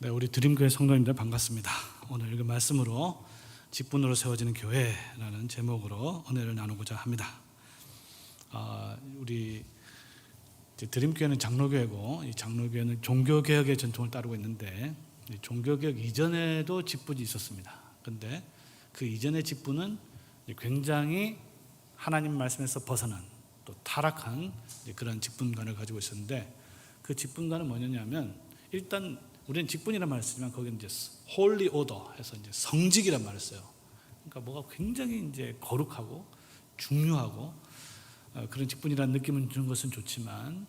네, 우리 드림교회 성도님들 반갑습니다. 오늘 읽은 말씀으로 직분으로 세워지는 교회라는 제목으로 은혜를 나누고자 합니다. 우리 드림교회는 장로교회고, 이 장로교회는 종교개혁의 전통을 따르고 있는데, 종교개혁 이전에도 직분이 있었습니다. 그런데 그 이전의 직분은 굉장히 하나님 말씀에서 벗어난 또 타락한 그런 직분관을 가지고 있었는데, 그 직분관은 뭐냐면, 일단 우리는 직분이란 말을 쓰지만 거기는 이제 홀리 오더 해서 이제 성직이란 말을 써요. 그러니까 뭐가 굉장히 이제 거룩하고 중요하고 그런 직분이라는 느낌을 주는 것은 좋지만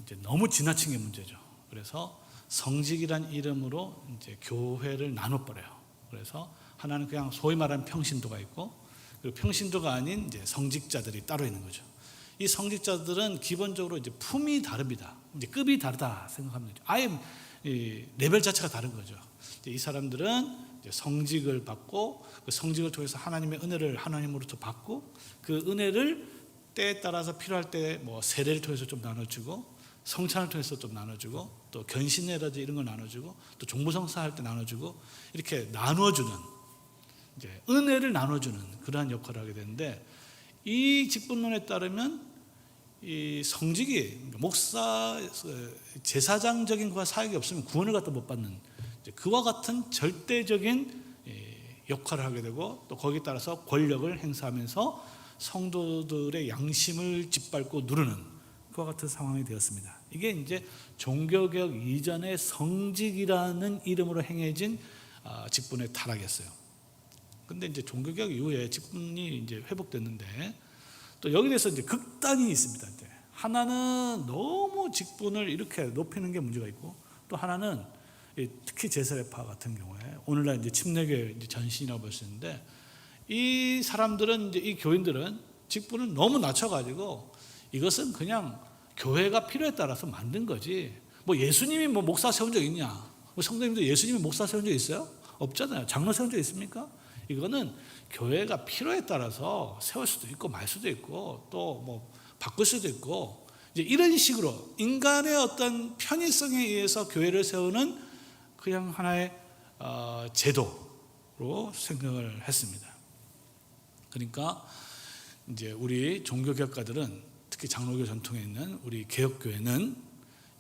이제 너무 지나친 게 문제죠. 그래서 성직이란 이름으로 이제 교회를 나눠버려요. 그래서 하나는 그냥 소위 말하는 평신도가 있고, 그리고 평신도가 아닌 이제 성직자들이 따로 있는 거죠. 이 성직자들은 기본적으로 이제 품이 다릅니다. 이제 급이 다르다 생각하면 되죠. 아예 이 레벨 자체가 다른 거죠. 이 사람들은 이제 성직을 받고, 그 성직을 통해서 하나님의 은혜를 하나님으로부터 받고, 그 은혜를 때에 따라서 필요할 때 뭐 세례를 통해서 좀 나눠주고, 성찬을 통해서 좀 나눠주고, 또 견신회라든지 이런 걸 나눠주고, 또 종부성사 할 때 나눠주고, 이렇게 나눠주는, 이제 은혜를 나눠주는 그러한 역할을 하게 되는데, 이 직분론에 따르면 이 성직이 목사 제사장적인 그와 사역이 없으면 구원을 갖다 못 받는 그와 같은 절대적인 역할을 하게 되고, 또 거기에 따라서 권력을 행사하면서 성도들의 양심을 짓밟고 누르는 그와 같은 상황이 되었습니다. 이게 이제 종교개혁 이전의 성직이라는 이름으로 행해진 직분의 타락이었어요. 근데 이제 종교개혁 이후에 직분이 이제 회복됐는데, 또 여기 대해서 이제 극단이 있습니다. 이제 하나는 너무 직분을 이렇게 높이는 게 문제가 있고, 또 하나는 특히 제사례파 같은 경우에 오늘날 이제 침례교회 이제 전신이라고 볼 수 있는데, 이 사람들은 이제 이 교인들은 직분을 너무 낮춰가지고 이것은 그냥 교회가 필요에 따라서 만든 거지. 뭐 예수님이 뭐 목사 세운 적 있냐? 뭐 성도님도 예수님이 목사 세운 적 있어요? 없잖아요. 장로 세운 적 있습니까? 이거는 교회가 필요에 따라서 세울 수도 있고 말 수도 있고 또 뭐 바꿀 수도 있고, 이제 이런 식으로 인간의 어떤 편의성에 의해서 교회를 세우는 그냥 하나의 제도로 생각을 했습니다. 그러니까 이제 우리 종교개혁가들은, 특히 장로교 전통에 있는 우리 개혁교회는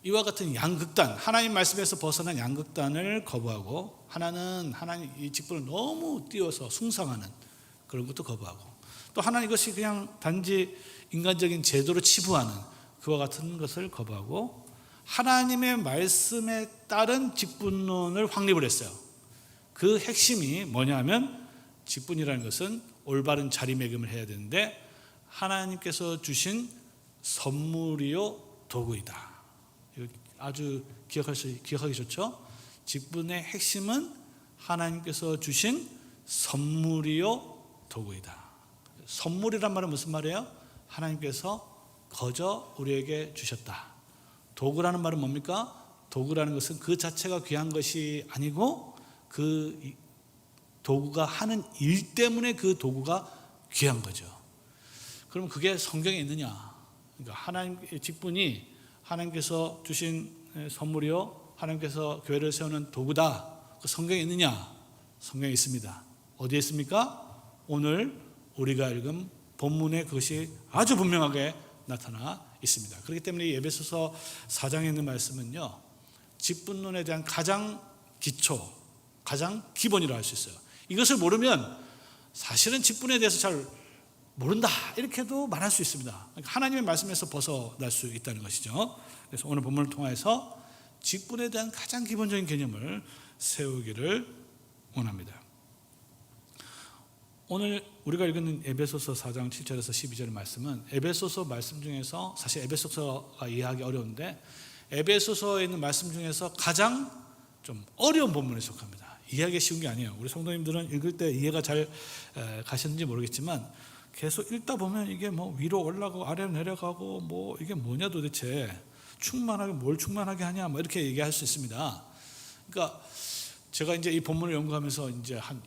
이와 같은 양극단, 하나님 말씀에서 벗어난 양극단을 거부하고, 하나는 하나님 이 직분을 너무 띄워서 숭상하는 그런 것도 거부하고, 또 하나는 이것이 그냥 단지 인간적인 제도로 치부하는 그와 같은 것을 거부하고, 하나님의 말씀에 따른 직분론을 확립을 했어요. 그 핵심이 뭐냐면, 직분이라는 것은 올바른 자리매김을 해야 되는데 하나님께서 주신 선물이요 도구이다. 아주 기억하기 좋죠? 직분의 핵심은 하나님께서 주신 선물이요 도구이다. 선물이란 말은 무슨 말이에요? 하나님께서 거저 우리에게 주셨다. 도구라는 말은 뭡니까? 도구라는 것은 그 자체가 귀한 것이 아니고 그 도구가 하는 일 때문에 그 도구가 귀한 거죠. 그럼 그게 성경에 있느냐? 그러니까 하나님의 직분이 하나님께서 주신 선물이요, 하나님께서 교회를 세우는 도구다. 그 성경에 있느냐? 성경에 있습니다. 어디에 있습니까? 오늘 우리가 읽은 본문에 그것이 아주 분명하게 나타나 있습니다. 그렇기 때문에 에베소서 4장에 있는 말씀은요, 직분론에 대한 가장 기초, 가장 기본이라고 할 수 있어요. 이것을 모르면 사실은 직분에 대해서 잘 모른다 이렇게도 말할 수 있습니다. 그러니까 하나님의 말씀에서 벗어날 수 있다는 것이죠. 그래서 오늘 본문을 통해서 직분에 대한 가장 기본적인 개념을 세우기를 원합니다. 오늘 우리가 읽은 에베소서 4장 7절에서 12절의 말씀은 에베소서 말씀 중에서, 사실 에베소서가 이해하기 어려운데 에베소서에 있는 말씀 중에서 가장 좀 어려운 본문에 속합니다. 이해하기 쉬운 게 아니에요. 우리 성도님들은 읽을 때 이해가 잘 가셨는지 모르겠지만 계속 읽다 보면 이게 뭐 위로 올라가고 아래로 내려가고 뭐 이게 뭐냐 도대체, 충만하게 뭘 충만하게 하냐 뭐 이렇게 얘기할 수 있습니다. 그러니까 제가 이제 이 본문을 연구하면서 이제 한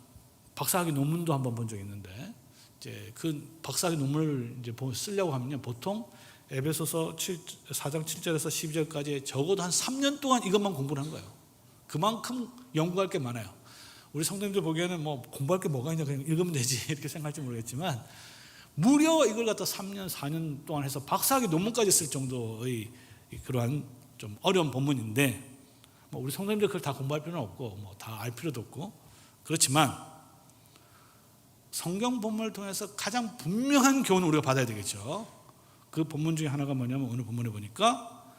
박사학위 논문도 한번 본 적이 있는데, 이제 그 박사학위 논문을 이제 쓰려고 하면요, 보통 에베소서 4장 7절에서 12절까지 적어도 한 3년 동안 이것만 공부를 한 거예요. 그만큼 연구할 게 많아요. 우리 성도님들 보기에는 뭐 공부할 게 뭐가 있냐, 그냥 읽으면 되지 이렇게 생각할지 모르겠지만 무려 이걸 갖다 3년 4년 동안 해서 박사학위 논문까지 쓸 정도의 그러한 좀 어려운 본문인데 뭐 우리 성도님들 그걸 다 공부할 필요는 없고 뭐 다 알 필요도 없고 그렇지만 성경 본문을 통해서 가장 분명한 교훈을 우리가 받아야 되겠죠. 그 본문 중에 하나가 뭐냐면 오늘 본문에 보니까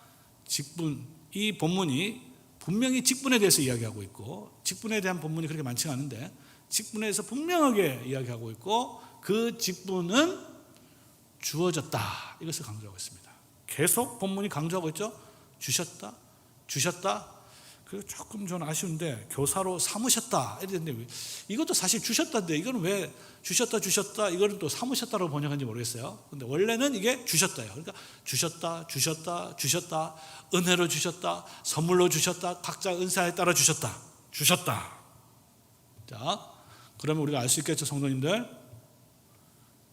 직분, 이 본문이 분명히 직분에 대해서 이야기하고 있고 직분에 대한 본문이 그렇게 많지가 않은데 직분에 대해서 분명하게 이야기하고 있고 그 직분은 주어졌다, 이것을 강조하고 있습니다. 계속 본문이 강조하고 있죠. 주셨다, 주셨다. 그리고 조금 저는 아쉬운데 교사로 삼으셨다 이랬는데 이것도 사실 주셨다인데 이거는 왜 주셨다 이거는 또 삼으셨다라고 번역한지 모르겠어요. 근데 원래는 이게 주셨다예요. 그러니까 주셨다, 은혜로 주셨다, 선물로 주셨다, 각자 은사에 따라 주셨다. 자, 그러면 우리가 알 수 있겠죠, 성도님들.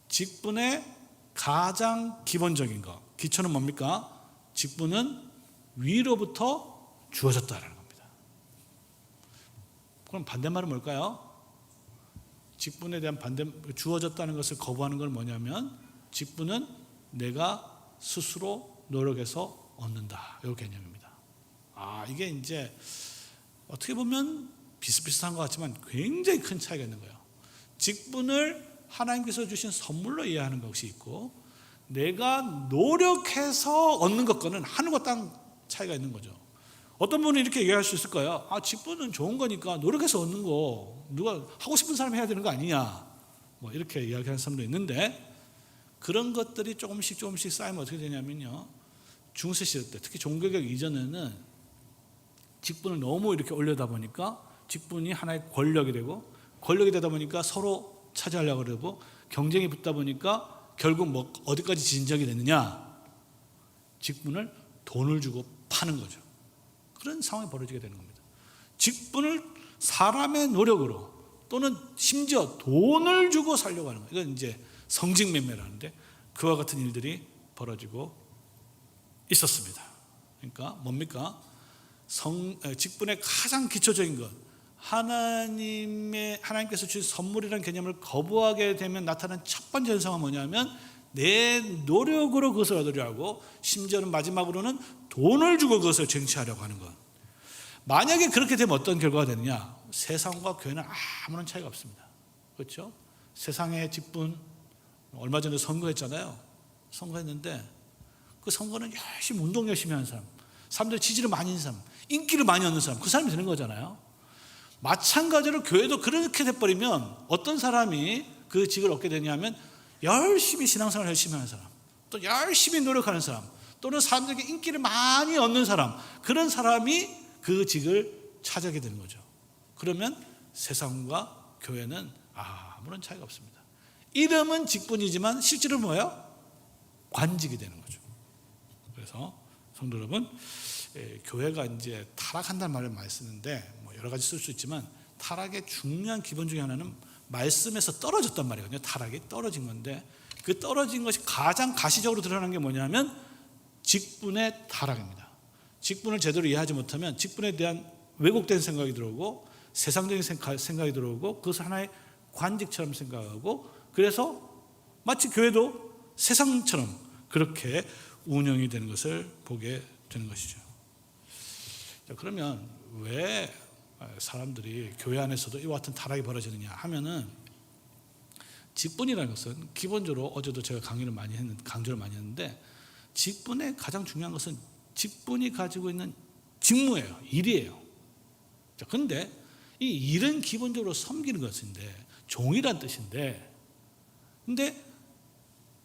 직분의 가장 기본적인 거, 기초는 뭡니까? 직분은 위로부터 주어졌다라는 겁니다. 그럼 반대말은 뭘까요? 직분에 대한 주어졌다는 것을 거부하는 건 뭐냐면 직분은 내가 스스로 노력해서 얻는다, 이 개념입니다. 이게 이제 어떻게 보면 비슷비슷한 것 같지만 굉장히 큰 차이가 있는 거예요. 직분을 하나님께서 주신 선물로 이해하는 것이 있고 내가 노력해서 얻는 것과는 하늘과 땅 차이가 있는 거죠. 어떤 분은 이렇게 얘기할 수 있을 거예요. 직분은 좋은 거니까 노력해서 얻는 거 누가 하고 싶은 사람이 해야 되는 거 아니냐, 뭐 이렇게 이야기하는 사람도 있는데 그런 것들이 조금씩 쌓이면 어떻게 되냐면요, 중세 시대 때 특히 종교개혁 이전에는 직분을 너무 이렇게 올려다 보니까 직분이 하나의 권력이 되고 권력이 되다 보니까 서로 차지하려고 그러고 경쟁이 붙다 보니까 결국 뭐 어디까지 진정이 됐느냐, 직분을 돈을 주고 파는 거죠. 그런 상황이 벌어지게 되는 겁니다. 직분을 사람의 노력으로 또는 심지어 돈을 주고 살려고 하는 거예요. 이건 이제 성직매매라는데 그와 같은 일들이 벌어지고 있었습니다. 그러니까 뭡니까? 직분의 가장 기초적인 것, 하나님께서 주신 선물이라는 개념을 거부하게 되면 나타나는 첫 번째 현상은 뭐냐면 내 노력으로 그것을 얻으려 하고 심지어는 마지막으로는 돈을 주고 그것을 쟁취하려고 하는 것. 만약에 그렇게 되면 어떤 결과가 되느냐? 세상과 교회는 아무런 차이가 없습니다. 그렇죠? 세상의 직분, 얼마 전에 선거했잖아요. 선거했는데 그 선거는 열심히 운동 열심히 하는 사람, 사람들이 지지를 많이 하는 사람, 인기를 많이 얻는 사람, 그 사람이 되는 거잖아요. 마찬가지로 교회도 그렇게 돼버리면 어떤 사람이 그 직을 얻게 되냐면 열심히 신앙생활을 열심히 하는 사람, 또 열심히 노력하는 사람, 또는 사람들에게 인기를 많이 얻는 사람, 그런 사람이 그 직을 차지하게 되는 거죠. 그러면 세상과 교회는 아무런 차이가 없습니다. 이름은 직분이지만 실제로 뭐예요? 관직이 되는 거죠. 그래서 성도 여러분, 교회가 이제 타락한다는 말을 많이 쓰는데 뭐 여러 가지 쓸 수 있지만 타락의 중요한 기본 중에 하나는 말씀에서 떨어졌단 말이거든요. 타락이 떨어진 건데 그 떨어진 것이 가장 가시적으로 드러나는 게 뭐냐면 직분의 타락입니다. 직분을 제대로 이해하지 못하면 직분에 대한 왜곡된 생각이 들어오고 세상적인 생각이 들어오고 그것을 하나의 관직처럼 생각하고 그래서 마치 교회도 세상처럼 그렇게 운영이 되는 것을 보게 되는 것이죠. 자, 그러면 왜 사람들이 교회 안에서도 이와 같은 타락이 벌어지느냐 하면은 직분이라는 것은 기본적으로 어제도 제가 강조를 많이 했는데 직분의 가장 중요한 것은 직분이 가지고 있는 직무예요. 일이에요. 자, 근데 이 일은 기본적으로 섬기는 것인데 종이란 뜻인데 근데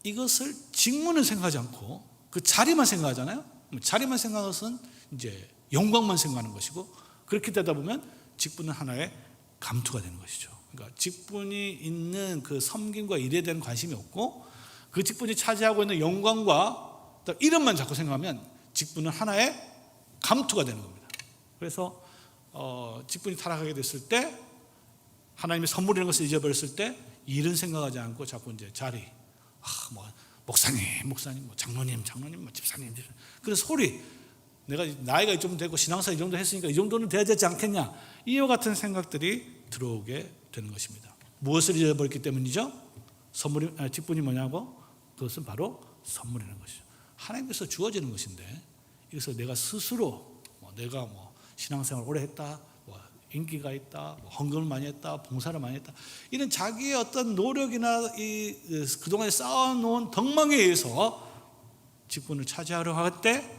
이것을 직무는 생각하지 않고 그 자리만 생각하잖아요. 자리만 생각하는 것은 이제 영광만 생각하는 것이고 그렇게 되다 보면 직분은 하나의 감투가 되는 것이죠. 그러니까 직분이 있는 그 섬김과 일에 대한 관심이 없고 그 직분이 차지하고 있는 영광과 이름만 자꾸 생각하면 직분은 하나의 감투가 되는 겁니다. 그래서 직분이 타락하게 됐을 때 하나님의 선물이라는 것을 잊어버렸을 때 일은 생각하지 않고 자꾸 이제 자리, 뭐 목사님, 뭐 장로님, 뭐 집사님, 그런 소리, 내가 나이가 이 정도 되고 신앙생활 이 정도 했으니까 이 정도는 돼야 되지 않겠냐, 이와 같은 생각들이 들어오게 되는 것입니다. 무엇을 잊어버렸기 때문이죠? 직분이 뭐냐고? 그것은 바로 선물이라는 것이죠. 하나님께서 주어지는 것인데, 이것을 내가 스스로 내가 신앙생활 오래 했다, 인기가 있다, 헌금을 많이 했다, 봉사를 많이 했다, 이런 자기의 어떤 노력이나 그동안에 쌓아놓은 덕망에 의해서 직분을 차지하려 할 때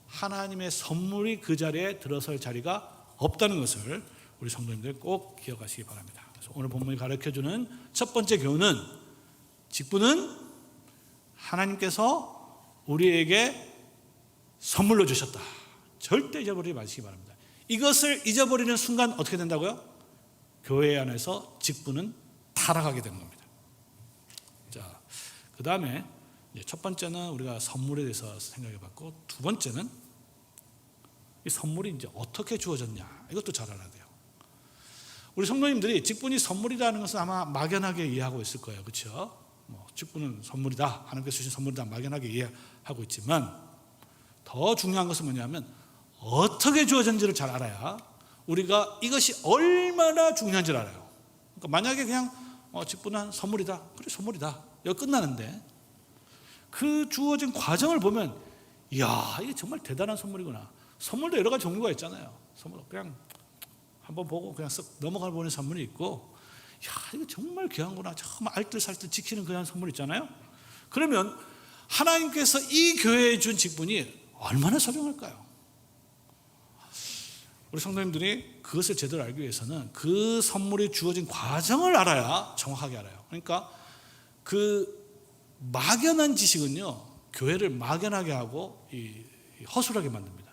하나님의 선물이 그 자리에 들어설 자리가 없다는 것을 우리 성도님들 꼭 기억하시기 바랍니다. 그래서 오늘 본문이 가르쳐주는 첫 번째 교훈은, 직분은 하나님께서 우리에게 선물로 주셨다. 절대 잊어버리지 마시기 바랍니다. 이것을 잊어버리는 순간 어떻게 된다고요? 교회 안에서 직분은 타락하게 되는 겁니다. 자, 그 다음에 첫 번째는 우리가 선물에 대해서 생각해 봤고, 두 번째는 이 선물이 이제 어떻게 주어졌냐, 이것도 잘 알아야 돼요. 우리 성도님들이 직분이 선물이라는 것은 아마 막연하게 이해하고 있을 거예요. 그렇죠? 직분은 선물이다, 하나님께서 주신 선물이다, 막연하게 이해하고 있지만, 더 중요한 것은 뭐냐면 어떻게 주어졌는지를 잘 알아야 우리가 이것이 얼마나 중요한지를 알아요. 그러니까 만약에 그냥 직분은 선물이다, 그래 선물이다, 여기 끝나는데, 그 주어진 과정을 보면 이야, 이게 정말 대단한 선물이구나. 선물도 여러 가지 종류가 있잖아요. 선물 그냥 한번 보고 그냥 쓱 넘어가 보는 선물이 있고, 야, 이거 정말 귀한구나, 정말 알뜰살뜰 지키는 그런 선물 있잖아요. 그러면 하나님께서 이 교회에 준 직분이 얼마나 소중할까요? 우리 성도님들이 그것을 제대로 알기 위해서는 그 선물이 주어진 과정을 알아야 정확하게 알아요. 그러니까 그 막연한 지식은요, 교회를 막연하게 하고 허술하게 만듭니다.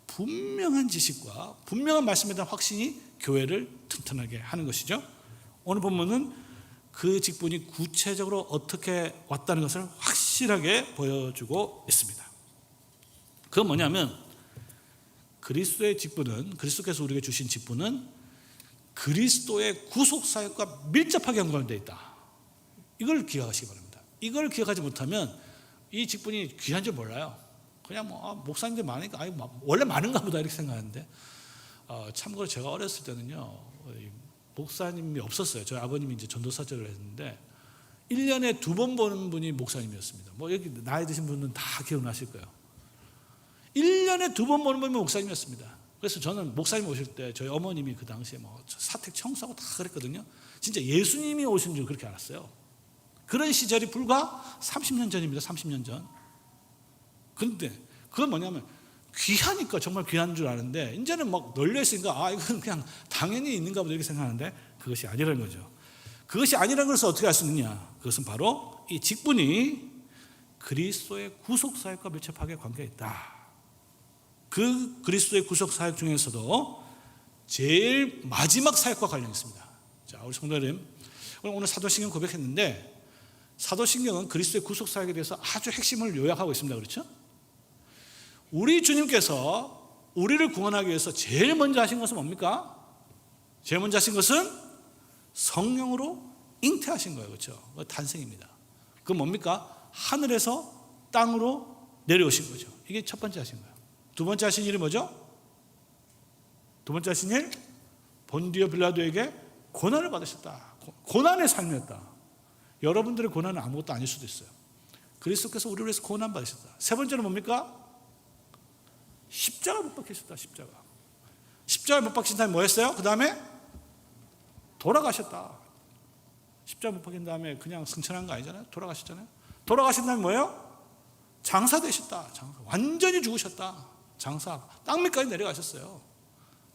분명한 지식과 분명한 말씀에 대한 확신이 교회를 튼튼하게 하는 것이죠. 오늘 본문은 그 직분이 구체적으로 어떻게 왔다는 것을 확실하게 보여주고 있습니다. 그건 뭐냐면, 그리스도의 직분은, 그리스도께서 우리에게 주신 직분은 그리스도의 구속사역과 밀접하게 연관되어 있다. 이걸 기억하시기 바랍니다. 이걸 기억하지 못하면 이 직분이 귀한 줄 몰라요. 그냥 목사님들 많으니까 원래 많은가 보다 이렇게 생각하는데, 참고로 제가 어렸을 때는요, 목사님이 없었어요. 저희 아버님이 이제 전도사역을 했는데 1년에 2번 보는 분이 목사님이었습니다. 여기 나이 드신 분은 다 기억나실 거예요. 1년에 2번 보는 분이 목사님이었습니다. 그래서 저는 목사님 오실 때 저희 어머님이 그 당시에 사택 청소하고 다 그랬거든요. 진짜 예수님이 오신 줄 그렇게 알았어요. 그런 시절이 불과 30년 전입니다. 30년 전. 그런데 그건 뭐냐면 귀하니까 정말 귀한 줄 아는데, 이제는 널려있으니까 이건 그냥 당연히 있는가 보다 이렇게 생각하는데, 그것이 아니라는 거죠. 그것이 아니라는 것을 어떻게 알 수 있느냐? 그것은 바로 이 직분이 그리스도의 구속사역과 밀접하게 관계가 있다. 그 그리스도의 구속사역 중에서도 제일 마지막 사역과 관련이 있습니다. 자, 우리 성도님, 오늘 사도신경 고백했는데, 사도신경은 그리스도의 구속사역에 대해서 아주 핵심을 요약하고 있습니다. 그렇죠? 우리 주님께서 우리를 구원하기 위해서 제일 먼저 하신 것은 뭡니까? 제일 먼저 하신 것은 성령으로 잉태하신 거예요. 그렇죠? 탄생입니다. 그건 뭡니까? 하늘에서 땅으로 내려오신 거죠. 이게 첫 번째 하신 거예요. 두 번째 하신 일이 뭐죠? 두 번째 하신 일, 본디오 빌라도에게 고난을 받으셨다. 고난의 삶이었다. 여러분들의 고난은 아무것도 아닐 수도 있어요. 그리스도께서 우리를 위해서 고난 받으셨다. 세 번째는 뭡니까? 십자가 못 박히셨다. 십자가 못 박힌 다음에 뭐 했어요? 그 다음에 돌아가셨다. 십자가 못 박힌 다음에 그냥 승천한 거 아니잖아요. 돌아가셨잖아요. 돌아가신 다음에 뭐예요? 장사 되셨다. 완전히 죽으셨다. 장사. 땅 밑까지 내려가셨어요.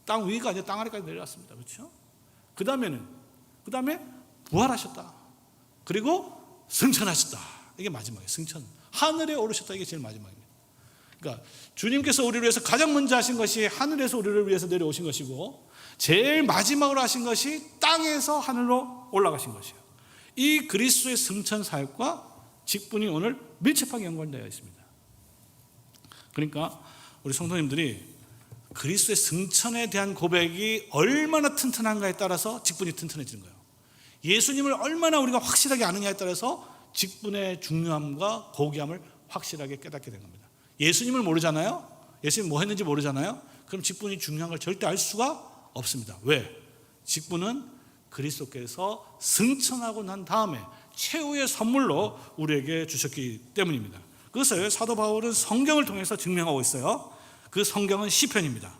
땅 위가 아니라 땅 아래까지 내려갔습니다. 그렇죠? 그 다음에 부활하셨다. 그리고 승천하셨다. 이게 마지막이에요. 승천. 하늘에 오르셨다. 이게 제일 마지막입니다. 그러니까 주님께서 우리를 위해서 가장 먼저 하신 것이 하늘에서 우리를 위해서 내려오신 것이고, 제일 마지막으로 하신 것이 땅에서 하늘로 올라가신 것이에요. 이 그리스도의 승천 사역과 직분이 오늘 밀접하게 연관되어 있습니다. 그러니까 우리 성도님들이 그리스도의 승천에 대한 고백이 얼마나 튼튼한가에 따라서 직분이 튼튼해지는 거예요. 예수님을 얼마나 우리가 확실하게 아느냐에 따라서 직분의 중요함과 고귀함을 확실하게 깨닫게 된 겁니다. 예수님을 모르잖아요. 예수님 뭐 했는지 모르잖아요. 그럼 직분이 중요한 걸 절대 알 수가 없습니다. 왜? 직분은 그리스도께서 승천하고 난 다음에 최후의 선물로 우리에게 주셨기 때문입니다. 그것을 사도 바울은 성경을 통해서 증명하고 있어요. 그 성경은 시편입니다.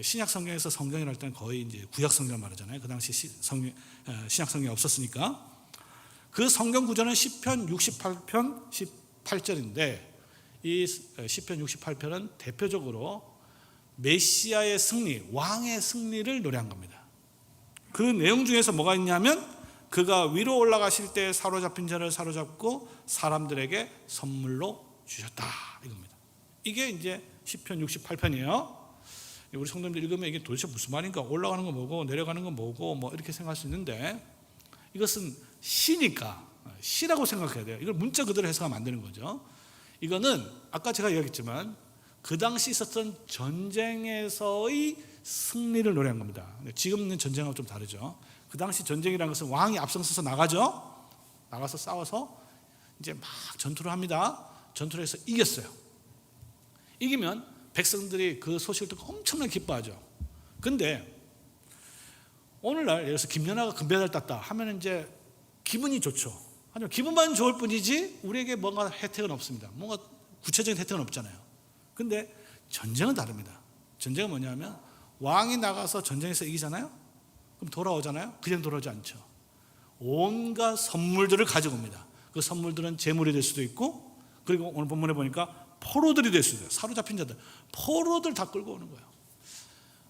신약 성경에서 성경이랄 때는 거의 이제 구약 성경 말하잖아요. 그 당시 신약 성경이 없었으니까. 그 성경 구절은 시편 68편 18절인데 이 시편 68편은 대표적으로 메시아의 승리, 왕의 승리를 노래한 겁니다. 그 내용 중에서 뭐가 있냐면 그가 위로 올라가실 때 사로잡힌 자를 사로잡고 사람들에게 선물로 주셨다 이겁니다. 이게 이제 시편 68편이에요. 우리 성도님들 읽으면 이게 도대체 무슨 말인가, 올라가는 건 뭐고 내려가는 건 뭐고 뭐 이렇게 생각할 수 있는데 이것은 시니까 시라고 생각해야 돼요. 이걸 문자 그대로 해석하면 안 되는 거죠. 이거는 아까 제가 이야기했지만 그 당시 있었던 전쟁에서의 승리를 노래한 겁니다. 지금 있는 전쟁하고 좀 다르죠. 그 당시 전쟁이라는 것은 왕이 앞장서서 나가죠. 나가서 싸워서 이제 막 전투를 합니다. 전투를 해서 이겼어요. 이기면 백성들이 그 소식을 듣고 엄청나게 기뻐하죠. 근데 오늘날 예를 들어서 김연아가 금메달 땄다 하면 이제 기분이 좋죠. 하지만 기분만 좋을 뿐이지 우리에게 뭔가 혜택은 없습니다. 뭔가 구체적인 혜택은 없잖아요. 근데 전쟁은 다릅니다. 전쟁은 뭐냐면 왕이 나가서 전쟁에서 이기잖아요. 그럼 돌아오잖아요. 그냥 돌아오지 않죠. 온갖 선물들을 가지고 옵니다. 그 선물들은 재물이 될 수도 있고, 그리고 오늘 본문에 보니까 포로들이 될 수도 있어요. 사로잡힌 자들, 포로들 다 끌고 오는 거예요.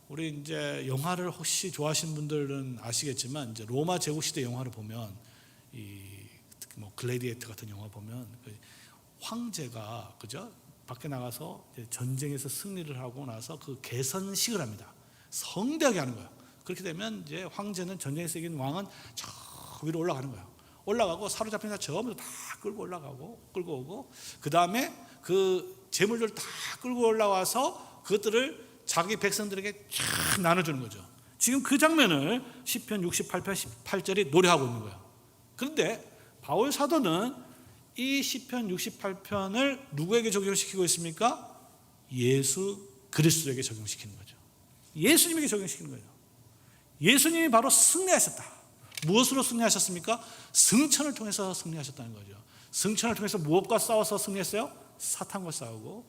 우리 이제 영화를 혹시 좋아하시는 분들은 아시겠지만 이제 로마 제국 시대 영화를 보면 특히 뭐 글래디에이터 같은 영화 보면 황제가 그죠? 밖에 나가서 전쟁에서 승리를 하고 나서 그 개선식을 합니다. 성대하게 하는 거예요. 그렇게 되면 이제 황제는 전쟁에서 이긴 왕은 저 위로 올라가는 거예요. 올라가고 사로잡힌 자 전부 다 끌고 오고, 그 다음에 그 재물들 다 끌고 올라와서 그것들을 자기 백성들에게 쫙 나눠주는 거죠. 지금 그 장면을 시편 68편 18절이 노래하고 있는 거예요. 그런데 바울 사도는 이 시편 68편을 누구에게 적용시키고 있습니까? 예수 그리스도에게 적용시키는 거죠. 예수님에게 적용시키는 거예요. 예수님이 바로 승리하셨다. 무엇으로 승리하셨습니까? 승천을 통해서 승리하셨다는 거죠. 승천을 통해서 무엇과 싸워서 승리했어요? 사탄과 싸우고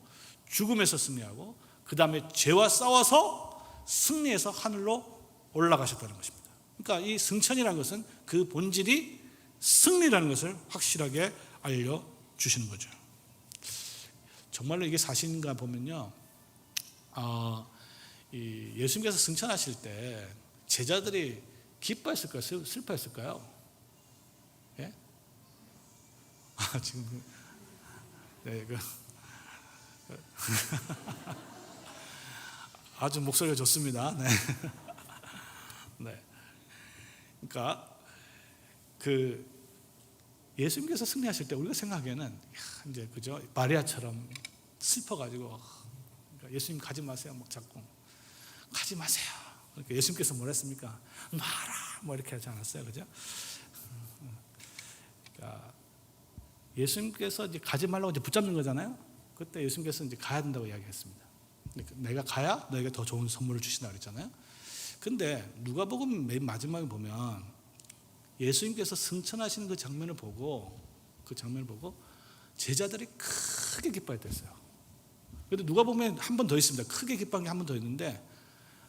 죽음에서 승리하고 그 다음에 죄와 싸워서 승리해서 하늘로 올라가셨다는 것입니다. 그러니까 이 승천이라는 것은 그 본질이 승리라는 것을 확실하게 알려주시는 거죠. 정말로 이게 사실인가 보면요, 예수님께서 승천하실 때 제자들이 기뻐했을까요? 슬퍼했을까요? 예? 지금 네, 아주 목소리가 좋습니다. 네. 네. 그러니까 예수님께서 승리하실 때 우리가 생각하기에는 이제 그죠? 마리아처럼 슬퍼가지고 그러니까 예수님 가지 마세요. 막 자꾸 가지 마세요. 그러니까 예수님께서 뭐라 했습니까? 놔라 뭐 이렇게 하지 않았어요, 그죠? 그러니까 예수님께서 이제 가지 말라고 이제 붙잡는 거잖아요. 그때 예수님께서 이제 가야 된다고 이야기했습니다. 내가 가야 너에게 더 좋은 선물을 주신다 그랬잖아요. 근데 누가복음 맨 마지막에 보면 예수님께서 승천하시는 그 장면을 보고 제자들이 크게 기뻐했댔어요. 그런데 누가복음에 한 번 더 있습니다. 크게 기뻐한 게 한 번 더 있는데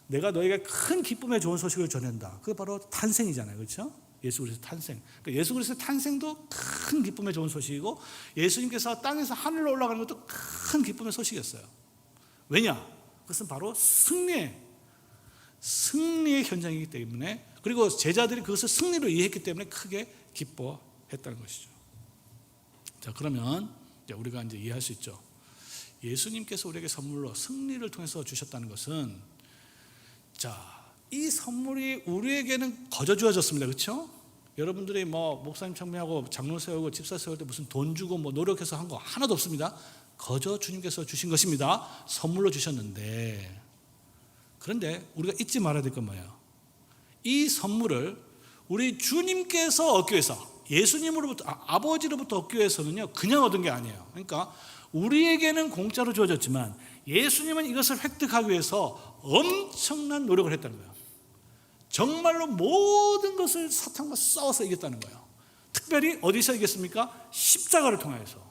내가 너에게 큰 기쁨의 좋은 소식을 전한다. 그게 바로 탄생이잖아요, 그렇죠? 예수 그리스도 탄생. 그러니까 예수 그리스도 탄생도 큰 기쁨의 좋은 소식이고 예수님께서 땅에서 하늘로 올라가는 것도 큰 기쁨의 소식이었어요. 왜냐? 그것은 바로 승리의 현장이기 때문에, 그리고 제자들이 그것을 승리로 이해했기 때문에 크게 기뻐했다는 것이죠. 자, 그러면 이제 우리가 이제 이해할 수 있죠. 예수님께서 우리에게 선물로 승리를 통해서 주셨다는 것은, 자, 이 선물이 우리에게는 거저 주어졌습니다. 그렇죠? 여러분들이 뭐 목사님 청명하고 장로 세우고 집사 세울 때 무슨 돈 주고 뭐 노력해서 한 거 하나도 없습니다. 거저 주님께서 주신 것입니다. 선물로 주셨는데, 그런데 우리가 잊지 말아야 될 건 뭐예요? 이 선물을 우리 주님께서 얻기 위해서, 예수님으로부터 아버지로부터 얻기 위해서는요 그냥 얻은 게 아니에요. 그러니까 우리에게는 공짜로 주어졌지만 예수님은 이것을 획득하기 위해서 엄청난 노력을 했다는 거예요. 정말로 모든 것을 사탄과 싸워서 이겼다는 거예요. 특별히 어디서 이겼습니까? 십자가를 통해서.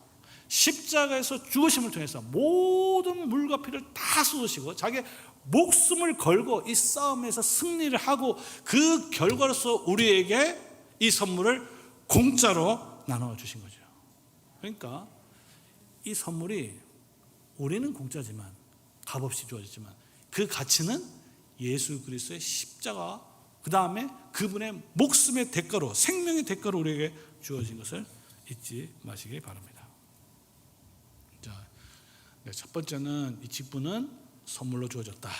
십자가에서 죽으심을 통해서 모든 물과 피를 다 쏟으시고 자기의 목숨을 걸고 이 싸움에서 승리를 하고 그 결과로서 우리에게 이 선물을 공짜로 나눠 주신 거죠. 그러니까 이 선물이 우리는 공짜지만, 값없이 주어졌지만 그 가치는 예수 그리스도의 십자가, 그 다음에 그분의 목숨의 대가로, 생명의 대가로 우리에게 주어진 것을 잊지 마시기 바랍니다. 자, 첫 번째는 이 직분은 선물로 주어졌다.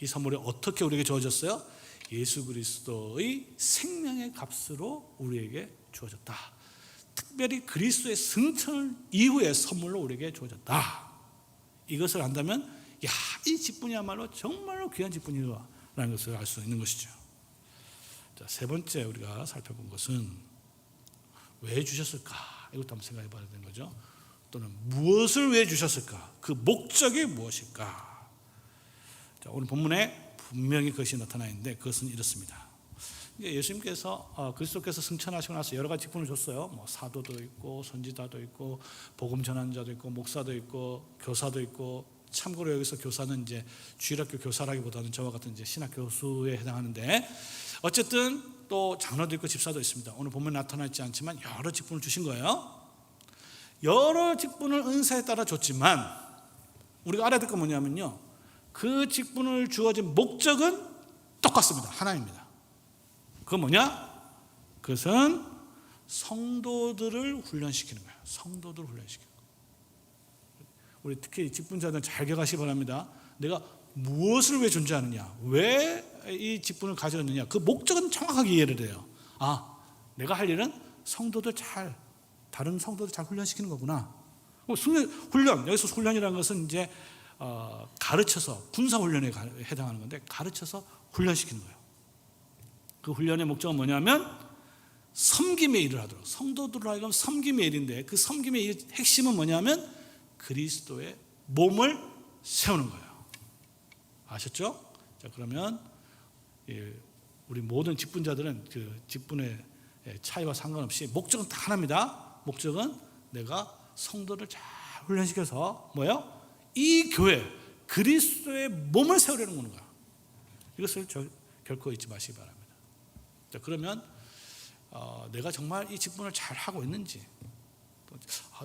이 선물이 어떻게 우리에게 주어졌어요? 예수 그리스도의 생명의 값으로 우리에게 주어졌다. 특별히 그리스도의 승천 이후의 선물로 우리에게 주어졌다. 이것을 안다면 이 직분이야말로 정말로 귀한 직분이라는 것을 알 수 있는 것이죠. 자, 세 번째 우리가 살펴본 것은 왜 주셨을까? 이것도 한번 생각해 봐야 되는 거죠. 또는 무엇을 왜 주셨을까? 그 목적이 무엇일까? 자, 오늘 본문에 분명히 그것이 나타나 있는데 그것은 이렇습니다. 예수님께서 그리스도께서 승천하시고 나서 여러 가지 직분을 줬어요. 뭐 사도도 있고 선지자도 있고 복음 전환자도 있고 목사도 있고 교사도 있고, 참고로 여기서 교사는 이제 주일학교 교사라기보다는 저와 같은 이제 신학 교수에 해당하는데, 어쨌든 또 장로도 있고 집사도 있습니다. 오늘 본문에 나타나 있지 않지만 여러 직분을 주신 거예요. 여러 직분을 은사에 따라 줬지만 우리가 알아야 될 건 뭐냐면요, 그 직분을 주어진 목적은 똑같습니다. 하나입니다. 그건 뭐냐? 그것은 성도들을 훈련시키는 거예요. 성도들을 훈련시키는 거예요. 우리 특히 직분자들은 잘 기억하시기 바랍니다. 내가 무엇을 왜 존재하느냐, 왜 이 직분을 가졌느냐, 그 목적은 정확하게 이해를 해요. 내가 할 일은 다른 성도들 잘 훈련시키는 거구나. 훈련, 여기서 훈련이라는 것은 이제 가르쳐서, 군사훈련에 해당하는 건데 가르쳐서 훈련시키는 거예요. 그 훈련의 목적은 뭐냐면 섬김의 일을 하도록, 성도들로 하여금 섬김의 일인데, 그 섬김의 일 핵심은 뭐냐면 그리스도의 몸을 세우는 거예요. 아셨죠? 자, 그러면 우리 모든 직분자들은 그 직분의 차이와 상관없이 목적은 다 하나입니다. 목적은 내가 성도를 잘 훈련시켜서 뭐예요? 이 교회 그리스도의 몸을 세우려는 거야. 이것을 결코 잊지 마시기 바랍니다. 자, 그러면 내가 정말 이 직분을 잘 하고 있는지,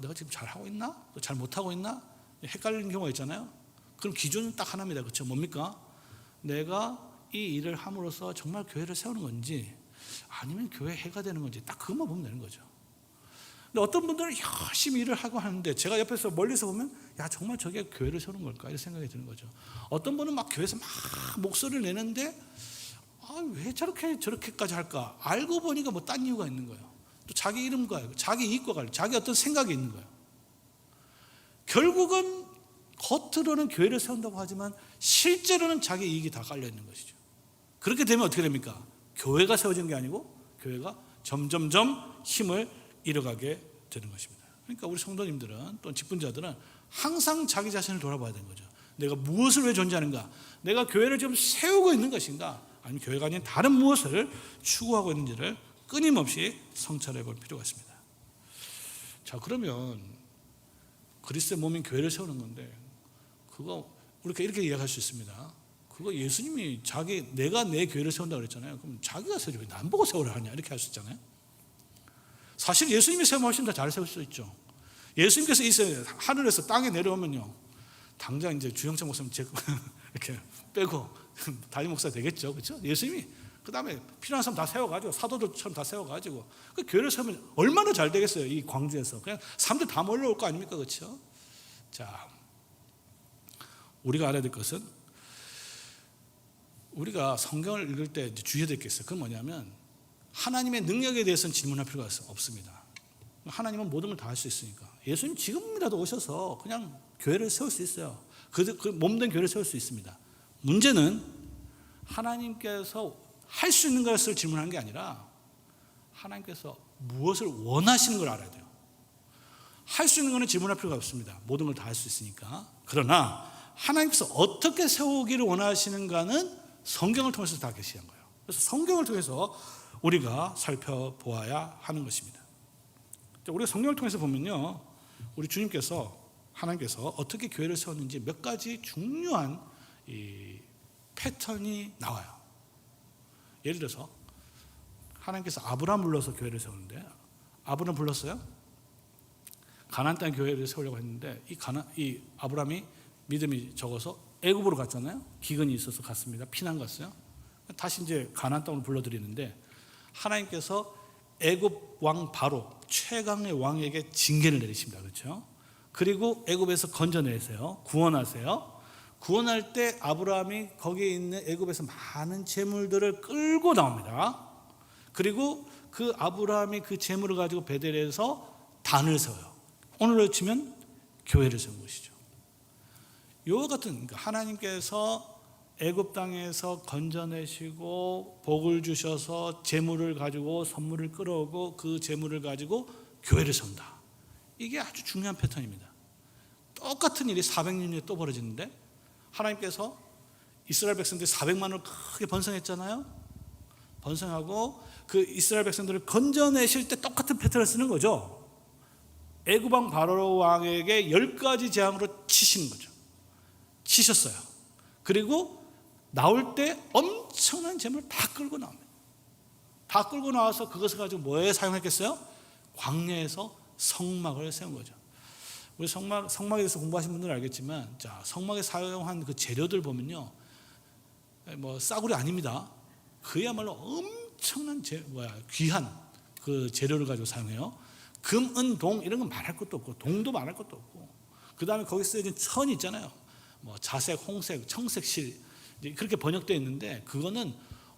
내가 지금 잘 하고 있나? 또 잘 못하고 있나? 헷갈리는 경우가 있잖아요. 그럼 기준은 딱 하나입니다. 그렇죠? 뭡니까? 내가 이 일을 함으로써 정말 교회를 세우는 건지, 아니면 교회 해가 되는 건지, 딱 그것만 보면 되는 거죠. 근데 어떤 분들은 열심히 일을 하고 하는데 제가 옆에서 멀리서 보면 정말 저게 교회를 세우는 걸까? 이런 생각이 드는 거죠. 어떤 분은 막 교회에서 막 목소리를 내는데 왜 저렇게까지 할까? 알고 보니까 뭐 딴 이유가 있는 거예요. 또 자기 이름과 자기 이익과 관련, 자기 어떤 생각이 있는 거예요. 결국은 겉으로는 교회를 세운다고 하지만 실제로는 자기 이익이 다 깔려 있는 것이죠. 그렇게 되면 어떻게 됩니까? 교회가 세워지는 게 아니고 교회가 점점점 힘을 잃어가게 되는 것입니다. 그러니까 우리 성도님들은, 또 직분자들은 항상 자기 자신을 돌아봐야 되는 거죠. 내가 무엇을 왜 존재하는가? 내가 교회를 지금 세우고 있는 것인가? 아니면 교회가 아닌 다른 무엇을 추구하고 있는지를 끊임없이 성찰해 볼 필요가 있습니다. 자, 그러면 그리스도의 몸인 교회를 세우는 건데, 그거 우리가 이렇게 이야기할 수 있습니다. 그거 예수님이 내가 내 교회를 세운다고 그랬잖아요. 그럼 자기가 세우지 왜 남 보고 세우라 하냐, 이렇게 할 수 있잖아요. 사실 예수님이 세우면 훨씬 더 잘 세울 수 있죠. 예수님께서 이 하늘에서 땅에 내려오면요, 당장 이제 주영창 목사님 이렇게 빼고 담임 목사 되겠죠, 그렇죠? 예수님이 그 다음에 필요한 사람 다 세워가지고, 사도들처럼 다 세워가지고 그 교회를 세우면 얼마나 잘 되겠어요. 이 광주에서 그냥 사람들 다 몰려올 거 아닙니까, 그렇죠? 자, 우리가 알아야 될 것은, 우리가 성경을 읽을 때 주의해야 될 게 있어요. 그건 뭐냐면 하나님의 능력에 대해서는 질문할 필요가 없습니다. 하나님은 모든 걸 다 할 수 있으니까. 예수님 지금이라도 오셔서 그냥 교회를 세울 수 있어요. 그 몸된 교회를 세울 수 있습니다. 문제는 하나님께서 할 수 있는 것을 질문하는 게 아니라 하나님께서 무엇을 원하시는 걸 알아야 돼요. 할 수 있는 것은 질문할 필요가 없습니다. 모든 걸 다 할 수 있으니까. 그러나 하나님께서 어떻게 세우기를 원하시는가는 성경을 통해서 다 계시한 거예요. 그래서 성경을 통해서 우리가 살펴보아야 하는 것입니다. 우리가 성경을 통해서 보면요, 우리 주님께서, 하나님께서 어떻게 교회를 세웠는지 몇 가지 중요한 이 패턴이 나와요. 예를 들어서 하나님께서 아브라함 불러서 교회를 세우는데, 아브라함 불렀어요? 가나안 땅 교회를 세우려고 했는데 이 아브라함이 믿음이 적어서 애굽으로 갔잖아요. 기근이 있어서 갔습니다. 피난 갔어요. 다시 이제 가나안 땅으로 불러들이는데 하나님께서 애굽 왕 바로 최강의 왕에게 징계를 내리십니다. 그렇죠? 그리고 애굽에서 건져내세요. 구원하세요. 구원할 때 아브라함이 거기에 있는 애굽에서 많은 재물들을 끌고 나옵니다. 그리고 그 아브라함이 그 재물을 가지고 베델에서 단을 세워요. 오늘로 치면 교회를 세운 것이죠. 이와 같은, 그러니까 하나님께서 애굽 땅에서 건져내시고 복을 주셔서 재물을 가지고 선물을 끌어오고 그 재물을 가지고 교회를 세운다. 이게 아주 중요한 패턴입니다. 똑같은 일이 400년 후에 또 벌어지는데 하나님께서 이스라엘 백성들이 400만을 크게 번성했잖아요. 번성하고 그 이스라엘 백성들을 건져내실 때 똑같은 패턴을 쓰는 거죠. 애굽 왕 바로 왕에게 10가지 재앙으로 치시는 거죠. 치셨어요. 그리고 나올 때 엄청난 재물을 다 끌고 나옵니다. 다 끌고 나와서 그것을 가지고 뭐에 사용했겠어요? 광야에서 성막을 세운 거죠. 우리 성막에 대해서 공부하신 분들은 알겠지만, 자, 성막에 사용한 그 재료들 보면요, 뭐 싸구려 아닙니다. 그야말로 엄청난 귀한 그 재료를 가지고 사용해요. 금, 은, 동 이런 건 말할 것도 없고, 동도 말할 것도 없고, 그 다음에 거기 쓰여진 천이 있잖아요. 뭐 자색, 홍색, 청색, 실 그렇게 번역되어 있는데 그거는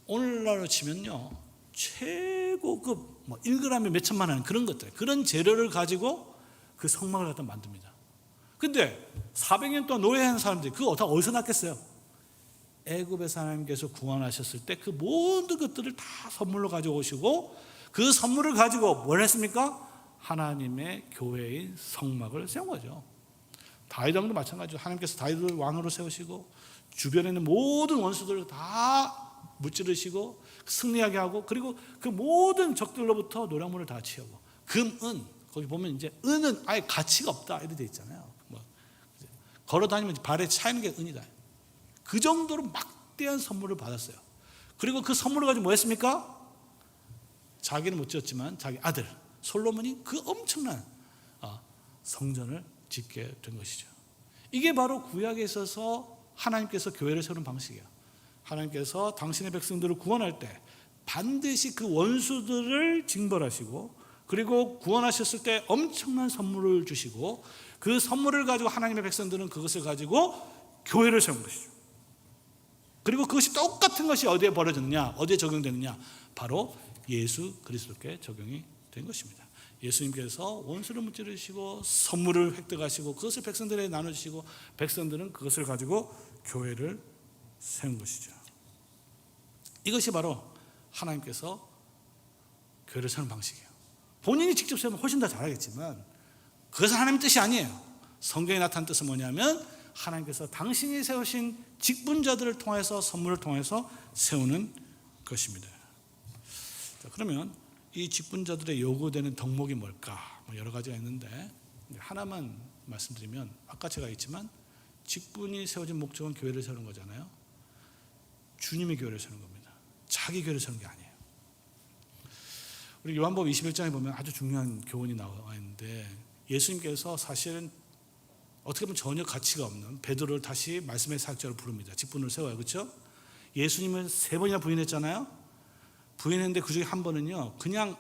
오늘날로 치면요 최고급 뭐 1g에 몇 천만 원 그런 것들, 그런 재료를 가지고 그 성막을 갖다 만듭니다. 근데 400년 동안 노예한 사람들이 그거 다 어디서 났겠어요? 애굽에서 하나님께서 구원하셨을 때 그 모든 것들을 다 선물로 가지고 오시고 그 선물을 가지고 뭘 했습니까? 하나님의 교회인 성막을 세운 거죠. 다윗 왕도 마찬가지죠. 하나님께서 다윗을 왕으로 세우시고 주변에 있는 모든 원수들을 다 무찌르시고 승리하게 하고, 그리고 그 모든 적들로부터 노략물을 다 치우고, 금, 은 거기 보면 이제 은은 아예 가치가 없다 이렇게 돼 있잖아요. 뭐 걸어 다니면 발에 차이는 게 은이다. 그 정도로 막대한 선물을 받았어요. 그리고 그 선물을 가지고 뭐 했습니까? 자기는 못 지었지만 자기 아들 솔로몬이 그 엄청난 성전을 짓게 된 것이죠. 이게 바로 구약에 있어서 하나님께서 교회를 세우는 방식이에요. 하나님께서 당신의 백성들을 구원할 때 반드시 그 원수들을 징벌하시고, 그리고 구원하셨을 때 엄청난 선물을 주시고, 그 선물을 가지고 하나님의 백성들은 그것을 가지고 교회를 세운 것이죠. 그리고 그것이 똑같은 것이 어디에 벌어졌느냐, 어디에 적용되느냐, 바로 예수 그리스도께 적용이 된 것입니다. 예수님께서 원수를 무찌르시고 선물을 획득하시고 그것을 백성들에게 나눠주시고 백성들은 그것을 가지고 교회를 세운 것이죠. 이것이 바로 하나님께서 교회를 세우는 방식이에요. 본인이 직접 세우면 훨씬 더 잘하겠지만 그것은 하나님의 뜻이 아니에요. 성경에 나타난 뜻은 뭐냐면 하나님께서 당신이 세우신 직분자들을 통해서, 선물을 통해서 세우는 것입니다. 자, 그러면 이 직분자들의 요구되는 덕목이 뭘까? 여러 가지가 있는데 하나만 말씀드리면, 아까 제가 했지만 직분이 세워진 목적은 교회를 세우는 거잖아요. 주님의 교회를 세우는 겁니다. 자기 교회를 세우는 게 아니에요. 우리 요한복음 21장에 보면 아주 중요한 교훈이 나와 있는데, 예수님께서 사실은 어떻게 보면 전혀 가치가 없는 베드로를 다시 말씀의 사역자로 부릅니다. 직분을 세워요. 그렇죠? 예수님은 3번이나 부인했잖아요. 부인했는데 그 중에 한 번은요 그냥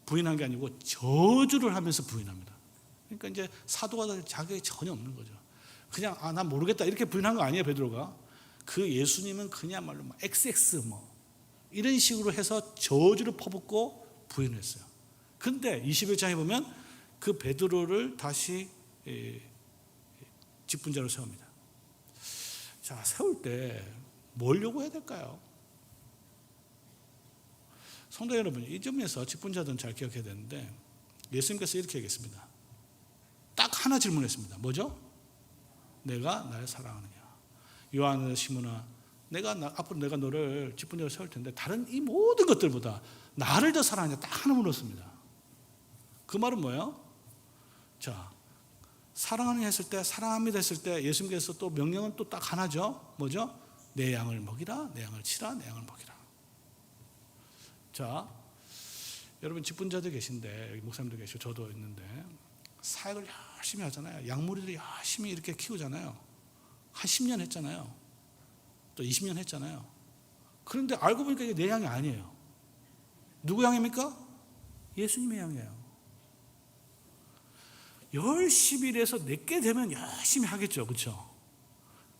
부인한 게 아니고 저주를 하면서 부인합니다. 그러니까 이제 사도가 될 자격이 전혀 없는 거죠. 그냥 난 모르겠다 이렇게 부인한 거 아니에요. 베드로가. 그 예수님은 그냥말로 XX 이런 식으로 해서 저주를 퍼붓고 부인을 했어요. 근데 21장에 보면 그 베드로를 다시 직분자로 세웁니다. 자, 세울 때 뭘 요구해야 될까요? 성도 여러분, 이 점에서 직분자들은 잘 기억해야 되는데 예수님께서 이렇게 얘기했습니다. 딱 하나 질문했습니다. 뭐죠? 내가 날 사랑하느냐. 요한의 시몬아, 앞으로 내가 너를 직분자로 세울 텐데 다른 이 모든 것들보다 나를 더 사랑하냐. 딱 하나 물었습니다. 그 말은 뭐예요? 자, 사랑하느냐 했을 때, 사랑합니다 했을 때 예수님께서 또 명령은 또 딱 하나죠. 뭐죠? 내 양을 먹이라, 내 양을 치라, 내 양을 먹이라. 자, 여러분 직분자들 계신데, 여기 목사님도 계시고 저도 있는데 사역을 열심히 하잖아요. 양무리들 열심히 이렇게 키우잖아요. 한 10년 했잖아요. 또 20년 했잖아요. 그런데 알고 보니까 이게 내 양이 아니에요. 누구 양입니까? 예수님의 양이에요. 열심히 일해서 내게 되면 열심히 하겠죠. 그렇죠?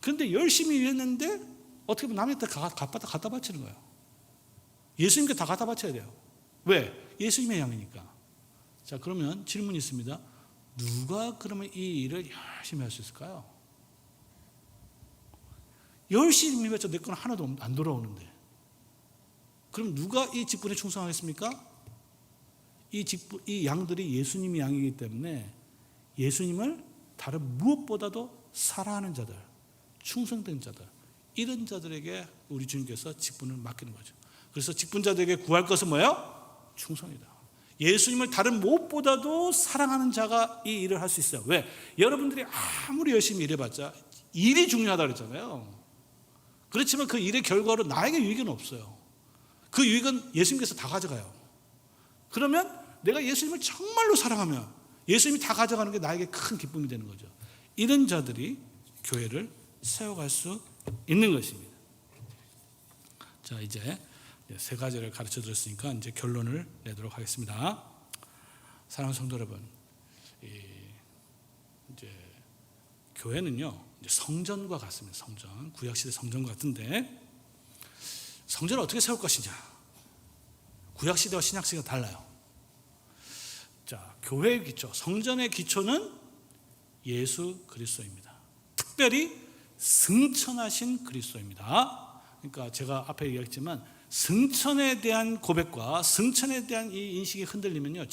그런데 열심히 일했는데 어떻게 보면 남한테 갖다 바치는 거예요. 예수님께 다 갖다 바쳐야 돼요. 왜? 예수님의 양이니까. 자, 그러면 질문이 있습니다. 누가 그러면 이 일을 열심히 할 수 있을까요? 열심히 해서 내 건 하나도 안 돌아오는데. 그럼 누가 이 직분에 충성하겠습니까? 이 양들이 예수님의 양이기 때문에 예수님을 다른 무엇보다도 사랑하는 자들, 충성된 자들, 이런 자들에게 우리 주님께서 직분을 맡기는 거죠. 그래서 직분자들에게 구할 것은 뭐예요? 충성이다. 예수님을 다른 무엇보다도 사랑하는 자가 이 일을 할 수 있어요. 왜? 여러분들이 아무리 열심히 일해봤자 일이 중요하다고 그랬잖아요. 그렇지만 그 일의 결과로 나에게 유익은 없어요. 그 유익은 예수님께서 다 가져가요. 그러면 내가 예수님을 정말로 사랑하면 예수님이 다 가져가는 게 나에게 큰 기쁨이 되는 거죠. 이런 자들이 교회를 세워갈 수 있는 것입니다. 자, 이제 세 가지를 가르쳐 드렸으니까 이제 결론을 내도록 하겠습니다. 사랑하는 성도 여러분, 이제 교회는요, 이제 성전과 같습니다. 성전, 구약시대 성전과 같은데 성전을 어떻게 세울 것이냐? 구약시대와 신약시대가 달라요. 자, 교회의 기초, 성전의 기초는 예수 그리스도입니다. 특별히 승천하신 그리스도입니다. 그러니까 제가 앞에 얘기했지만 승천에 대한 고백과 승천에 대한 이 인식이 흔들리면요,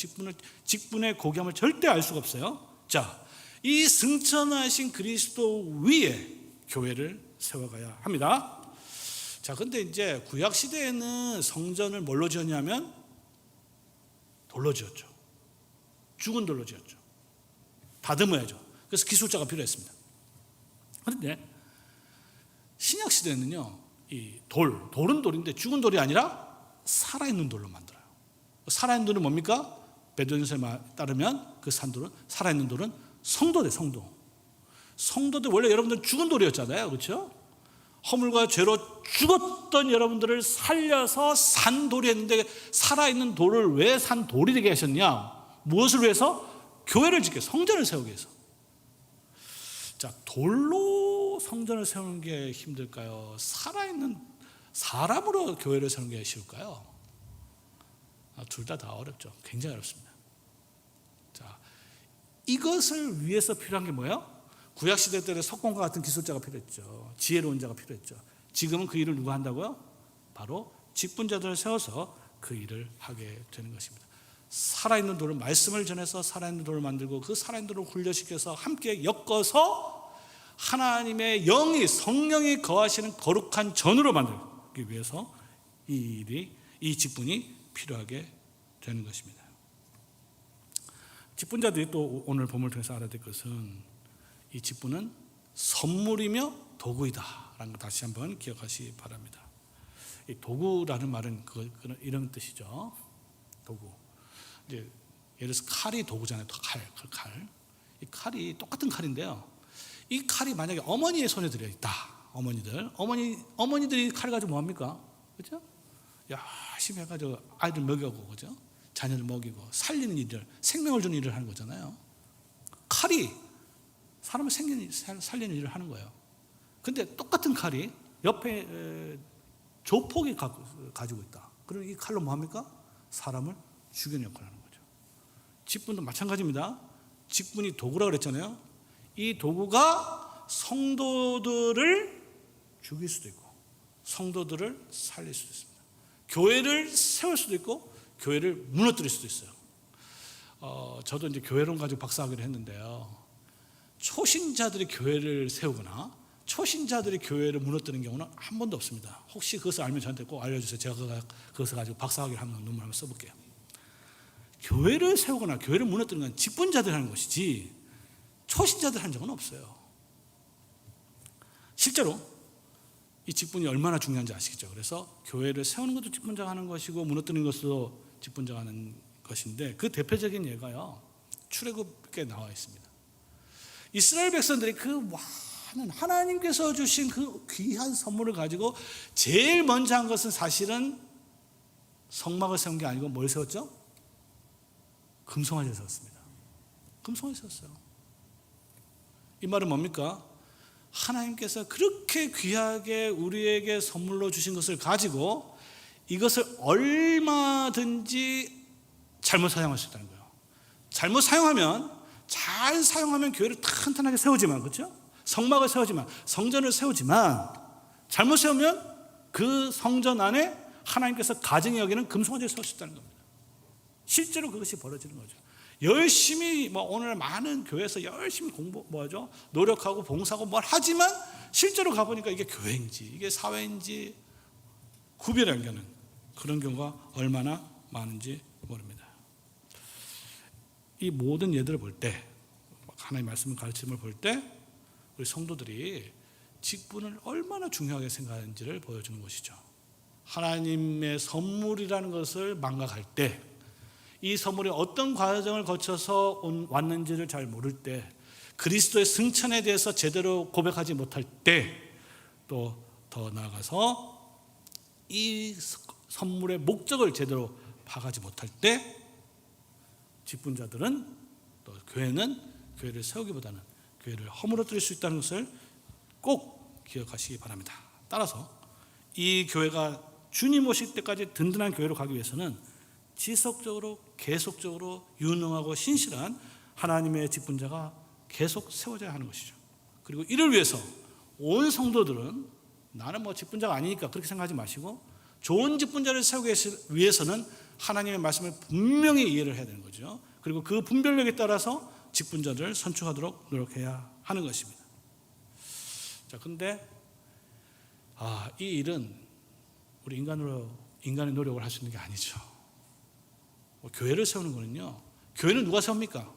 직분의 고귀함을 절대 알 수가 없어요. 자, 이 승천하신 그리스도 위에 교회를 세워가야 합니다. 자, 근데 이제 구약 시대에는 성전을 뭘로 지었냐면 돌로 지었죠. 죽은 돌로 지었죠. 다듬어야죠. 그래서 기술자가 필요했습니다. 그런데 신약 시대에는요, 이 돌은 돌인데 죽은 돌이 아니라 살아있는 돌로 만들어요. 살아있는 돌은 뭡니까? 베드로전서에 따르면 그 산돌은, 살아있는 돌은 성도들. 성도들 원래 여러분들은 죽은 돌이었잖아요. 그렇죠? 허물과 죄로 죽었던 여러분들을 살려서 산 돌이 했는데 살아있는 돌을 왜 산 돌이 되게 하셨냐? 무엇을 위해서? 교회를 짓게, 성전을 세우기 위해서. 자, 돌로 성전을 세우는 게 힘들까요? 살아있는 사람으로 교회를 세우는 게 쉬울까요? 둘 다 어렵죠. 굉장히 어렵습니다. 자, 이것을 위해서 필요한 게 뭐예요? 구약시대 때는 석공과 같은 기술자가 필요했죠. 지혜로운 자가 필요했죠. 지금은 그 일을 누가 한다고요? 바로 직분자들을 세워서 그 일을 하게 되는 것입니다. 살아있는 돌을, 말씀을 전해서 살아있는 돌을 만들고 그 살아있는 돌을 훈련시켜서 함께 엮어서 하나님의 영이, 성령이 거하시는 거룩한 전으로 만들기 위해서 이 직분이 필요하게 되는 것입니다. 직분자들이 또 오늘 본문을 통해서 알아야 될 것은 이 직분은 선물이며 도구이다 라는 걸 다시 한번 기억하시기 바랍니다. 이 도구라는 말은 이런 뜻이죠. 도구. 이제 예를 들어서 칼이 도구잖아요. 칼. 이 칼이 똑같은 칼인데요. 이 칼이 만약에 어머니의 손에 들어있다. 어머니들이 칼 가지고 뭐 합니까? 그렇죠? 열심히 해가지고 아이들 먹이고, 그죠? 자녀를 먹이고 살리는 일을, 생명을 주는 일을 하는 거잖아요. 칼이 사람을 살리는 일을 하는 거예요. 근데 똑같은 칼이 옆에 조폭이 가지고 있다. 그럼 이 칼로 뭐 합니까? 사람을 죽이는 역할을 하는 거죠. 직분도 마찬가지입니다. 직분이 도구라고 그랬잖아요. 이 도구가 성도들을 죽일 수도 있고 성도들을 살릴 수도 있습니다. 교회를 세울 수도 있고 교회를 무너뜨릴 수도 있어요. 저도 이제 교회론 가지고 박사학위를 했는데요. 초신자들이 교회를 세우거나 초신자들이 교회를 무너뜨리는 경우는 한 번도 없습니다. 혹시 그것을 알면 저한테 꼭 알려주세요. 제가 그것을 가지고 박사학위를 한번 논문 한번 써볼게요. 교회를 세우거나 교회를 무너뜨리는 건 직분자들이 하는 것이지 초신자들 한 적은 없어요. 실제로 이 직분이 얼마나 중요한지 아시겠죠? 그래서 교회를 세우는 것도 직분자가 하는 것이고 무너뜨리는 것도 직분자가 하는 것인데, 그 대표적인 예가요, 출애굽기에 나와 있습니다. 이스라엘 백성들이 그 많은 하나님께서 주신 그 귀한 선물을 가지고 제일 먼저 한 것은 사실은 성막을 세운 게 아니고 뭘 세웠죠? 금송아지를 세웠습니다. 금송아지를 세웠어요. 이 말은 뭡니까? 하나님께서 그렇게 귀하게 우리에게 선물로 주신 것을 가지고 이것을 얼마든지 잘못 사용할 수 있다는 거예요. 잘못 사용하면, 잘 사용하면 교회를 탄탄하게 세우지만, 그렇죠? 성막을 세우지만, 성전을 세우지만, 잘못 세우면 그 성전 안에 하나님께서 가증히 여기는 금송아지를 세울 수 있다는 겁니다. 실제로 그것이 벌어지는 거죠. 열심히 오늘 많은 교회에서 열심히 노력하고 봉사하고 뭘 하지만 실제로 가보니까 이게 교회인지 이게 사회인지 구별이 안 가는 그런 경우가 얼마나 많은지 모릅니다. 이 모든 예들을 볼 때, 하나님의 말씀을 가르침을 볼 때 우리 성도들이 직분을 얼마나 중요하게 생각하는지를 보여주는 것이죠. 하나님의 선물이라는 것을 망각할 때, 이 선물이 어떤 과정을 거쳐서 왔는지를 잘 모를 때, 그리스도의 승천에 대해서 제대로 고백하지 못할 때, 또 더 나아가서 이 선물의 목적을 제대로 파악하지 못할 때, 직분자들은, 또 교회는 교회를 세우기보다는 교회를 허물어뜨릴 수 있다는 것을 꼭 기억하시기 바랍니다. 따라서 이 교회가 주님 오실 때까지 든든한 교회로 가기 위해서는 지속적으로 계속적으로 유능하고 신실한 하나님의 직분자가 계속 세워져야 하는 것이죠. 그리고 이를 위해서 온 성도들은, 나는 직분자가 아니니까 그렇게 생각하지 마시고, 좋은 직분자를 세우기 위해서는 하나님의 말씀을 분명히 이해를 해야 되는 거죠. 그리고 그 분별력에 따라서 직분자들을 선출하도록 노력해야 하는 것입니다. 자, 근데 이 일은 우리 인간의 노력을 할 수 있는 게 아니죠. 교회를 세우는 거는요, 교회는 누가 세웁니까?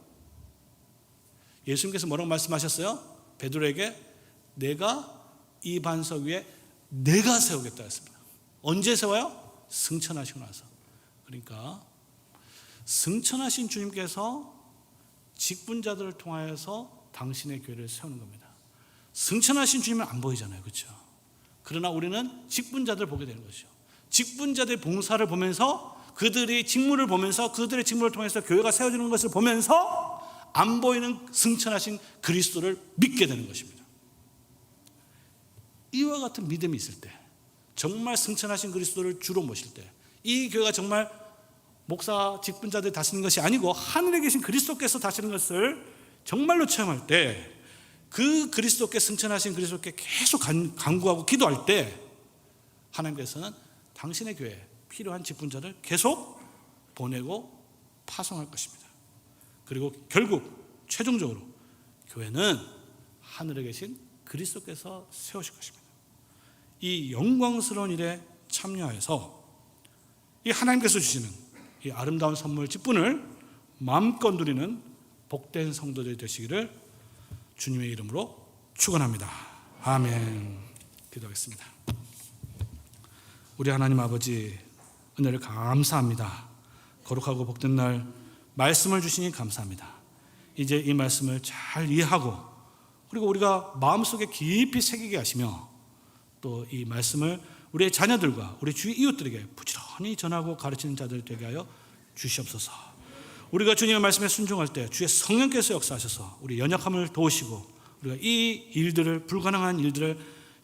예수님께서 뭐라고 말씀하셨어요? 베드로에게 내가 이 반석 위에 내가 세우겠다 했습니다. 언제 세워요? 승천하시고 나서. 그러니까 승천하신 주님께서 직분자들을 통하여서 당신의 교회를 세우는 겁니다. 승천하신 주님은 안 보이잖아요, 그렇죠? 그러나 우리는 직분자들을 보게 되는 것이죠. 직분자들의 봉사를 보면서, 그들의 직무를 보면서, 그들의 직무를 통해서 교회가 세워지는 것을 보면서 안 보이는 승천하신 그리스도를 믿게 되는 것입니다. 이와 같은 믿음이 있을 때, 정말 승천하신 그리스도를 주로 모실 때, 이 교회가 정말 목사 직분자들이 다스리는 것이 아니고 하늘에 계신 그리스도께서 다스리는 것을 정말로 체험할 때, 그 그리스도께, 승천하신 그리스도께 계속 간구하고 기도할 때, 하나님께서는 당신의 교회에 필요한 직분자를 계속 보내고 파송할 것입니다. 그리고 결국 최종적으로 교회는 하늘에 계신 그리스도께서 세우실 것입니다. 이 영광스러운 일에 참여해서 이 하나님께서 주시는 이 아름다운 선물 직분을 마음껏 누리는 복된 성도들이 되시기를 주님의 이름으로 축원합니다. 아멘. 기도하겠습니다. 우리 하나님 아버지, 은혜를 감사합니다. 거룩하고 복된 날 말씀을 주시니 감사합니다. 이제 이 말씀을 잘 이해하고, 그리고 우리가 마음속에 깊이 새기게 하시며, 또 이 말씀을 우리의 자녀들과 우리 주위 이웃들에게 부지런히 전하고 가르치는 자들 되게 하여 주시옵소서. 우리가 주님의 말씀에 순종할 때 주의 성령께서 역사하셔서 우리 연약함을 도우시고, 우리가 이 일들을, 불가능한 일들을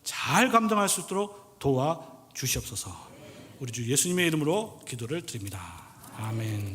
잘 감당할 수 있도록 도와 주시옵소서. 우리 주 예수님의 이름으로 기도를 드립니다. 아멘.